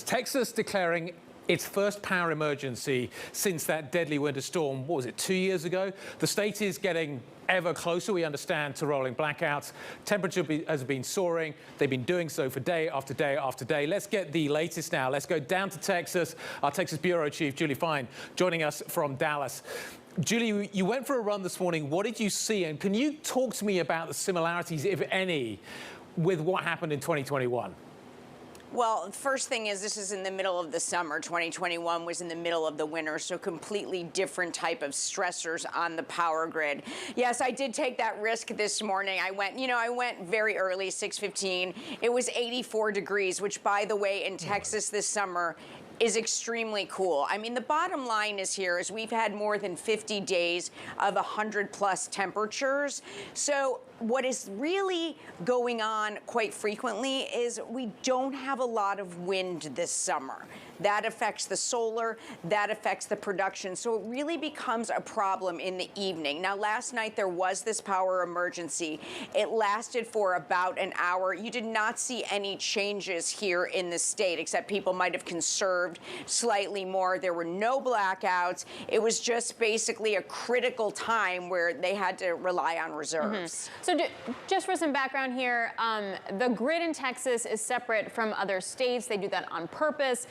Texas declaring its first power emergency since that deadly winter storm, what was it, 2 years ago? The state is getting ever closer, we understand, to rolling blackouts. Temperature has been soaring. They've been doing so for day after day after day. Let's get the latest now. Let's go down to Texas. Our Texas Bureau Chief, Julie Fine, joining us from Dallas. Julie, you went for a run this morning. What did you see? And can you talk to me about the similarities, if any, with what happened in 2021? Well, first thing is this is in the middle of the summer. 2021 was in the middle of the winter, so completely different type of stressors on the power grid. Yes, I did take that risk this morning. I went very early, 6:15. It was 84 degrees, which, by the way, in Texas this summer is extremely cool. I mean, the bottom line is we've had more than 50 days of 100+ temperatures. So what is really going on quite frequently is we don't have a lot of wind this summer. That affects the solar, that affects the production. So it really becomes a problem in the evening. Now, last night there was this power emergency. It lasted for about an hour. You did not see any changes here in the state, except people might have conserved slightly more. There were no blackouts. It was just basically a critical time where they had to rely on reserves. So just for some background here, the grid in Texas is separate from other states. They do that on purpose.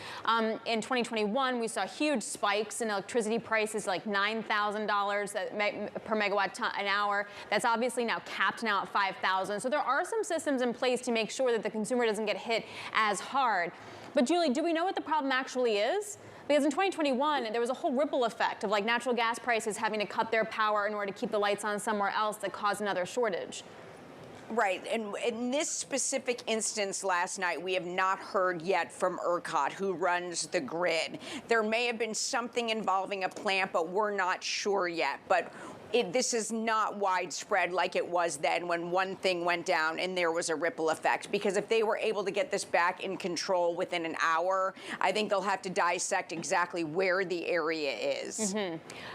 In 2021, we saw huge spikes in electricity prices, like $9,000 per megawatt an hour. That's obviously now capped now at $5,000. So there are some systems in place to make sure that the consumer doesn't get hit as hard. But Julie, do we know what the problem actually is? Because in 2021, there was a whole ripple effect of like natural gas prices having to cut their power in order to keep the lights on somewhere else that caused another shortage. Right, and in this specific instance last night, we have not heard yet from ERCOT, who runs the grid. There may have been something involving a plant, but we're not sure yet. But this is not widespread like it was then when one thing went down and there was a ripple effect. Because if they were able to get this back in control within an hour, I think they'll have to dissect exactly where the area is.